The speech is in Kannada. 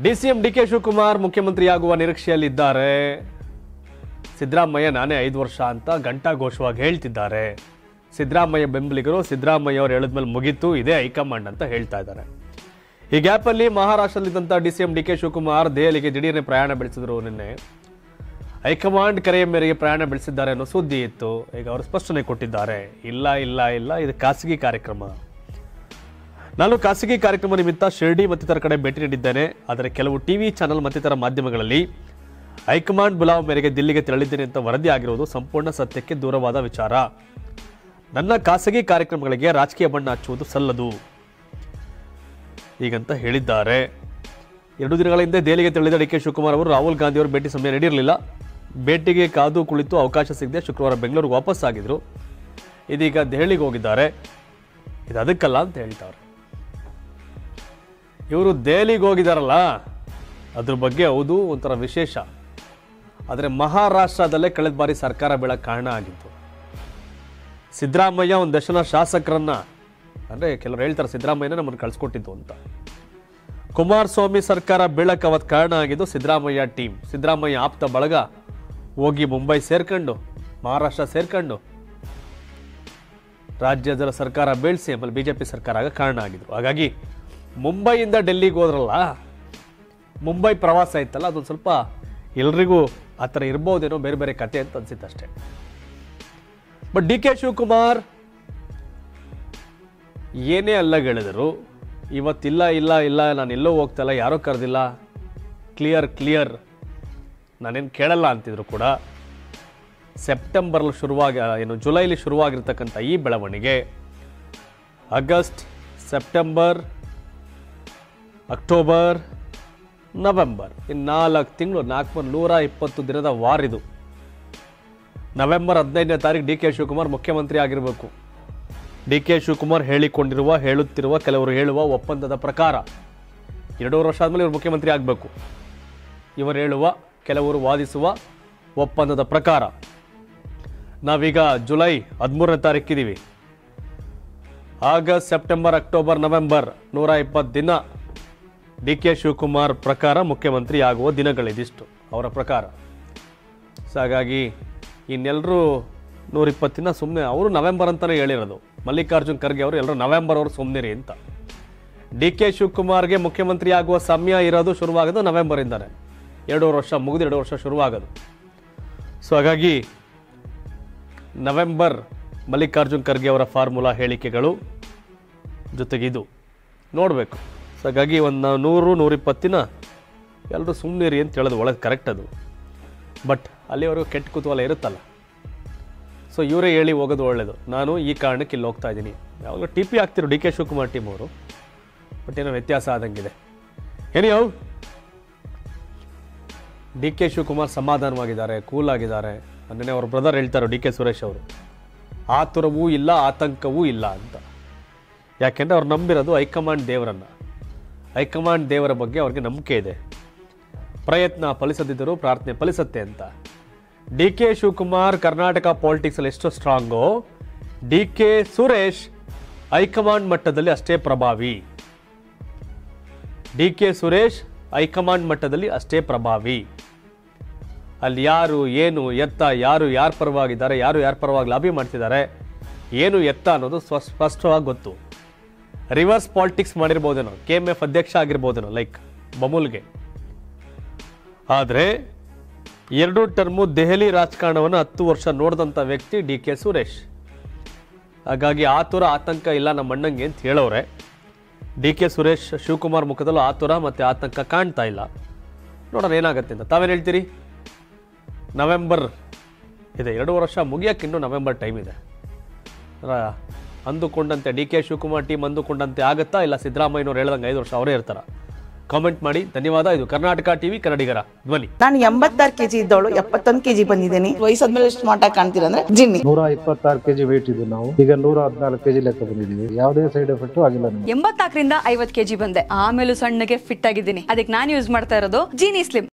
ಡಿಸಿಎಂ ಡಿಕೆ ಶಿವಕುಮಾರ್ ಮುಖ್ಯಮಂತ್ರಿಯಾಗುವ ನಿರೀಕ್ಷೆಯಲ್ಲಿದ್ದಾರೆ. ಸಿದ್ದರಾಮಯ್ಯ ನಾನೇ 5 ವರ್ಷ ಅಂತ ಘಂಟಾಘೋಷವಾಗಿ ಹೇಳ್ತಿದ್ದಾರೆ. ಸಿದ್ದರಾಮಯ್ಯ ಬೆಂಬಲಿಗರು ಸಿದ್ದರಾಮಯ್ಯ ಅವರು ಹೇಳಿದ್ಮೇಲೆ ಮುಗೀತು, ಇದೇ ಹೈಕಮಾಂಡ್ ಅಂತ ಹೇಳ್ತಾ ಇದ್ದಾರೆ. ಈ ಗ್ಯಾಪಲ್ಲಿ ಮಹಾರಾಷ್ಟ್ರದಲ್ಲಿದ್ದಂಥ ಡಿಸಿಎಂ ಡಿಕೆ ಶಿವಕುಮಾರ್ ದೆಹಲಿಗೆ ದಿಢೀರ್ನೆ ಪ್ರಯಾಣ ಬೆಳೆಸಿದ್ರು. ನಿನ್ನೆ ಹೈಕಮಾಂಡ್ ಕರೆಯ ಮೇರೆಗೆ ಪ್ರಯಾಣ ಬೆಳೆಸಿದ್ದಾರೆ ಅನ್ನೋ ಸುದ್ದಿ ಇತ್ತು. ಈಗ ಅವರು ಸ್ಪಷ್ಟನೆ ಕೊಟ್ಟಿದ್ದಾರೆ, ಇಲ್ಲ ಇಲ್ಲ ಇಲ್ಲ ಇದು ಖಾಸಗಿ ಕಾರ್ಯಕ್ರಮ. ನಾನು ಖಾಸಗಿ ಕಾರ್ಯಕ್ರಮ ನಿಮಿತ್ತ ಶಿರ್ಡಿ ಮತ್ತಿತರ ಕಡೆ ಭೇಟಿ ನೀಡಿದ್ದೇನೆ. ಆದರೆ ಕೆಲವು ಟಿವಿ ಚಾನೆಲ್ ಮತ್ತಿತರ ಮಾಧ್ಯಮಗಳಲ್ಲಿ ಹೈಕಮಾಂಡ್ ಬುಲಾವ್ ಮೇರೆಗೆ ದಿಲ್ಲಿಗೆ ತೆರಳಿದ್ದೇನೆ ಅಂತ ವರದಿ ಆಗಿರುವುದು ಸಂಪೂರ್ಣ ಸತ್ಯಕ್ಕೆ ದೂರವಾದ ವಿಚಾರ. ನನ್ನ ಖಾಸಗಿ ಕಾರ್ಯಕ್ರಮಗಳಿಗೆ ರಾಜಕೀಯ ಬಣ್ಣ ಹಚ್ಚುವುದು ಸಲ್ಲದು ಹೀಗಂತ ಹೇಳಿದ್ದಾರೆ. 2 ದಿನಗಳ ಹಿಂದೆ ದೆಹಲಿಗೆ ತೆರಳಿದ ಡಿಕೆ ಶಿವಕುಮಾರ್ ಅವರು ರಾಹುಲ್ ಗಾಂಧಿ ಅವರು ಭೇಟಿ ಸಮಯ ನೀಡಿರಲಿಲ್ಲ. ಭೇಟಿಗೆ ಕಾದು ಕುಳಿತು ಅವಕಾಶ ಸಿಗದೆ ಶುಕ್ರವಾರ ಬೆಂಗಳೂರಿಗೆ ವಾಪಸ್ ಆಗಿದ್ರು. ಇದೀಗ ದೆಹಲಿಗೆ ಹೋಗಿದ್ದಾರೆ. ಇದು ಅದಕ್ಕಲ್ಲ ಅಂತ ಹೇಳ್ತಾರೆ. ಇವರು ದೆಹಲಿಗೆ ಹೋಗಿದಾರಲ್ಲ ಅದ್ರ ಬಗ್ಗೆ ಹೌದು ಒಂಥರ ವಿಶೇಷ. ಆದರೆ ಮಹಾರಾಷ್ಟ್ರದಲ್ಲೇ ಕಳೆದ ಬಾರಿ ಸರ್ಕಾರ ಬೀಳಕ್ಕೆ ಕಾರಣ ಆಗಿತ್ತು. ಸಿದ್ದರಾಮಯ್ಯ ಒಂದು ದಶನ ಶಾಸಕರನ್ನ, ಅಂದರೆ ಕೆಲವರು ಹೇಳ್ತಾರೆ ಸಿದ್ದರಾಮಯ್ಯನ ನಮ್ಮನ್ನು ಕಳಿಸ್ಕೊಟ್ಟಿದ್ದು ಅಂತ. ಕುಮಾರಸ್ವಾಮಿ ಸರ್ಕಾರ ಬೀಳಕ್ಕೆ ಅವತ್ತು ಕಾರಣ ಆಗಿದ್ದು ಸಿದ್ದರಾಮಯ್ಯ ಟೀಮ್, ಸಿದ್ದರಾಮಯ್ಯ ಆಪ್ತ ಬಳಗ ಹೋಗಿ ಮುಂಬೈ ಸೇರ್ಕೊಂಡು ಮಹಾರಾಷ್ಟ್ರ ಸೇರ್ಕೊಂಡು ರಾಜ್ಯದ ಸರ್ಕಾರ ಬೀಳಿಸಿ ಆಮೇಲೆ ಬಿಜೆಪಿ ಸರ್ಕಾರ ಆಗ ಕಾರಣ ಆಗಿದ್ರು. ಹಾಗಾಗಿ ಮುಂಬೈಯಿಂದ ಡೆಲ್ಲಿಗೆ ಹೋದ್ರಲ್ಲ, ಮುಂಬೈ ಪ್ರವಾಸ ಇತ್ತಲ್ಲ, ಅದೊಂದು ಸ್ವಲ್ಪ ಎಲ್ರಿಗೂ ಆ ಥರ ಇರ್ಬೋದೇನೋ, ಬೇರೆ ಬೇರೆ ಕತೆ ಅಂತ ಅನ್ಸಿತ್ತು ಅಷ್ಟೇ. ಬಟ್ ಡಿ ಕೆ ಶಿವಕುಮಾರ್ ಏನೇ ಅಲ್ಲಗಳಿದರು ಇವತ್ತಿಲ್ಲ ಇಲ್ಲ ಇಲ್ಲ ನಾನು ಎಲ್ಲೋ ಹೋಗ್ತಲ್ಲ, ಯಾರೋ ಕರೆದಿಲ್ಲ, ಕ್ಲಿಯರ್ ನಾನೇನು ಕೇಳಲ್ಲ ಅಂತಿದ್ರು ಕೂಡ ಸೆಪ್ಟೆಂಬರ್ಲಿ ಜುಲೈಲಿ ಶುರುವಾಗಿರ್ತಕ್ಕಂಥ ಈ ಬೆಳವಣಿಗೆ ಆಗಸ್ಟ್, ಸೆಪ್ಟೆಂಬರ್, ಅಕ್ಟೋಬರ್, ನವೆಂಬರ್, ಇನ್ನು 4 ತಿಂಗಳು, 120 ದಿನದ ವಾರ್ ಇದು. ನವೆಂಬರ್ 15ನೇ ತಾರೀಕು ಡಿ ಕೆ ಶಿವಕುಮಾರ್ ಮುಖ್ಯಮಂತ್ರಿ ಆಗಿರಬೇಕು. ಡಿ ಕೆ ಶಿವಕುಮಾರ್ ಹೇಳುತ್ತಿರುವ ಕೆಲವರು ಹೇಳುವ ಒಪ್ಪಂದದ ಪ್ರಕಾರ 2 ವರ್ಷ ಆದಮೇಲೆ ಇವರು ಮುಖ್ಯಮಂತ್ರಿ ಆಗಬೇಕು. ಇವರು ಹೇಳುವ ಕೆಲವರು ವಾದಿಸುವ ಒಪ್ಪಂದದ ಪ್ರಕಾರ ನಾವೀಗ ಜುಲೈ 13ನೇ ತಾರೀಕಿದ್ದೀವಿ. ಆಗಸ್ಟ್, ಸೆಪ್ಟೆಂಬರ್, ಅಕ್ಟೋಬರ್, ನವೆಂಬರ್ 120 ದಿನ ಡಿ ಕೆ ಶಿವಕುಮಾರ್ ಪ್ರಕಾರ ಮುಖ್ಯಮಂತ್ರಿ ಆಗುವ ದಿನಗಳಿದಿಷ್ಟು ಅವರ ಪ್ರಕಾರ. ಸೊ ಹಾಗಾಗಿ ಇನ್ನೆಲ್ಲರೂ 120 ದಿನ ಸುಮ್ಮನೆ, ಅವರು ನವೆಂಬರ್ ಅಂತಲೇ ಹೇಳಿರೋದು. ಮಲ್ಲಿಕಾರ್ಜುನ್ ಖರ್ಗೆ ಅವರು ಎಲ್ಲರೂ ನವೆಂಬರ್ ಅವರು ಸುಮ್ಮನಿರಿ ಅಂತ. ಡಿ ಕೆ ಶಿವಕುಮಾರ್ಗೆ ಮುಖ್ಯಮಂತ್ರಿ ಆಗುವ ಸಮಯ ಇರೋದು ಶುರುವಾಗೋದು ನವೆಂಬರಿಂದಾನೆ. 2 ವರ್ಷ ಮುಗಿದು 2 ವರ್ಷ ಶುರುವಾಗೋದು. ಸೊ ಹಾಗಾಗಿ ನವೆಂಬರ್ ಮಲ್ಲಿಕಾರ್ಜುನ್ ಖರ್ಗೆ ಅವರ ಫಾರ್ಮುಲಾ ಹೇಳಿಕೆಗಳು ಜೊತೆಗಿದು ನೋಡಬೇಕು. ಸೊ ಹಾಗಾಗಿ ಒಂದು 100-120 ದಿನ ಎಲ್ಲರೂ ಸುಮ್ಮನಿರಿ ಅಂತ ಹೇಳೋದು ಒಳ್ಳೆದು, ಕರೆಕ್ಟ್ ಅದು. ಬಟ್ ಅಲ್ಲಿವರೆಗೂ ಕೆಟ್ಟ ಕುತೂಹಲ ಇರುತ್ತಲ್ಲ, ಸೊ ಇವರೇ ಹೇಳಿ ಹೋಗೋದು ಒಳ್ಳೆಯದು. ನಾನು ಈ ಕಾರಣಕ್ಕೆ ಇಲ್ಲಿ ಹೋಗ್ತಾ ಇದ್ದೀನಿ. ಯಾವಾಗಲೂ ಟಿ ಪಿ ಆಗ್ತಿರೋ ಡಿ ಕೆ ಶಿವಕುಮಾರ್ ಟೀಮ್ ಅವರು, ಬಟ್ ಏನೋ ವ್ಯತ್ಯಾಸ ಆದಂಗಿದೆ. ಏನಿಯೋ ಡಿ ಕೆ ಶಿವಕುಮಾರ್ ಸಮಾಧಾನವಾಗಿದ್ದಾರೆ, ಕೂಲ್ ಆಗಿದ್ದಾರೆ. ಮೊನ್ನೆ ಅವ್ರ ಬ್ರದರ್ ಹೇಳ್ತಾರೆ ಡಿ ಕೆ ಸುರೇಶ್ ಅವರು, ಆತುರವೂ ಇಲ್ಲ ಆತಂಕವೂ ಇಲ್ಲ ಅಂತ. ಯಾಕೆಂದರೆ ಅವ್ರು ನಂಬಿರೋದು ಹೈಕಮಾಂಡ್ ದೇವರನ್ನು. ಹೈಕಮಾಂಡ್ ದೇವರ ಬಗ್ಗೆ ಅವ್ರಿಗೆ ನಂಬಿಕೆ ಇದೆ. ಪ್ರಯತ್ನ ಫಲಿಸದಿದ್ದರೂ ಪ್ರಾರ್ಥನೆ ಫಲಿಸತ್ತೆ ಅಂತ. ಡಿ ಕೆ ಶಿವಕುಮಾರ್ ಕರ್ನಾಟಕ ಪಾಲಿಟಿಕ್ಸಲ್ಲಿ ಎಷ್ಟು ಸ್ಟ್ರಾಂಗೋ, ಡಿ ಕೆ ಸುರೇಶ್ ಹೈಕಮಾಂಡ್ ಮಟ್ಟದಲ್ಲಿ ಅಷ್ಟೇ ಪ್ರಭಾವಿ. ಡಿ ಕೆ ಸುರೇಶ್ ಹೈಕಮಾಂಡ್ ಮಟ್ಟದಲ್ಲಿ ಅಷ್ಟೇ ಪ್ರಭಾವಿ. ಅಲ್ಲಿ ಯಾರು ಏನು ಎತ್ತ, ಯಾರು ಯಾರ ಪರವಾಗಿದ್ದಾರೆ, ಯಾರು ಯಾರ ಪರವಾಗಿ ಲಾಬಿ ಮಾಡ್ತಿದ್ದಾರೆ, ಏನು ಎತ್ತ ಅನ್ನೋದು ಸ್ಪಷ್ಟವಾಗಿ ಗೊತ್ತು. ರಿವರ್ಸ್ ಪಾಲಿಟಿಕ್ಸ್ ಮಾಡಿರ್ಬೋದೇನೋ, KMF ಅಧ್ಯಕ್ಷ ಆಗಿರ್ಬೋದೇನೋ ಲೈಕ್ ಬಮೂಲ್ಗೆ. ಆದರೆ 2 ಟರ್ಮು ದೆಹಲಿ ರಾಜಕಾರಣವನ್ನು 10 ವರ್ಷ ನೋಡಿದಂಥ ವ್ಯಕ್ತಿ ಡಿ ಕೆ ಸುರೇಶ್. ಹಾಗಾಗಿ ಆತುರ ಆತಂಕ ಇಲ್ಲ ನಮ್ಮ ಅಣ್ಣಂಗೆ ಅಂತ ಹೇಳೋರೆ. ಡಿ ಕೆ ಸುರೇಶ್ ಶಿವಕುಮಾರ್ ಮುಖದಲ್ಲೂ ಆತುರ ಮತ್ತು ಆತಂಕ ಕಾಣ್ತಾ ಇಲ್ಲ. ನೋಡೋಣ ಏನಾಗುತ್ತೆ ಅಂತ. ತಾವೇನು ಹೇಳ್ತೀರಿ? ನವೆಂಬರ್ ಇದೆ, 2 ವರ್ಷ ಮುಗಿಯೋಕ್ಕೆ ಇನ್ನೂ ನವೆಂಬರ್ ಟೈಮ್ ಇದೆ. ಅಂದುಕೊಂಡಂತೆ ಡಿ ಕೆ ಶಿವಕುಮಾರ್ ಟೀಮ್ ಅಂದುಕೊಂಡಂತೆ ಆಗುತ್ತಾ, ಇಲ್ಲ ಸಿದ್ದರಾಮಯ್ಯನವ್ರು ಹೇಳ್ದಂಗೆ 5 ವರ್ಷ ಅವರೇ ಇರ್ತಾರ? ಕಾಮೆಂಟ್ ಮಾಡಿ. ಧನ್ಯವಾದ. ಇದು ಕರ್ನಾಟಕ ಟಿವಿ, ಕನ್ನಡಿಗರ ಧ್ವನಿ. ನಾನು 86 kg ಇದ್ದವಳು 71 kg ಬಂದಿದ್ದೀನಿ. ವಯಸ್ಸಾದ್ಮೇಲೆ ಸ್ಮಾರ್ಟ್ ಆಗಿ ಕಾಣ್ತೀರಾ ಅಂದ್ರೆ ಜಿನ್ನಿ. 126 kg ವೇಟ್ ಇದೆ. ನಾವು ಈಗ 114 kg ಲೆಕ್ಕ ಬಂದಿದ್ದೀವಿ. ಯಾವುದೇ ಸೈಡ್ ಎಫೆಕ್ಟ್ ಆಗಿಲ್ಲ. 84 ರಿಂದ 50 kg ಬಂದೆ. ಆಮೇಲೆ ಸಣ್ಣಗೆ ಫಿಟ್ ಆಗಿದ್ದೀನಿ. ಅದಕ್ಕೆ ನಾನು ಯೂಸ್ ಮಾಡ್ತಾ ಇರೋದು ಜೀನಿ ಸ್ಲಿಮ್.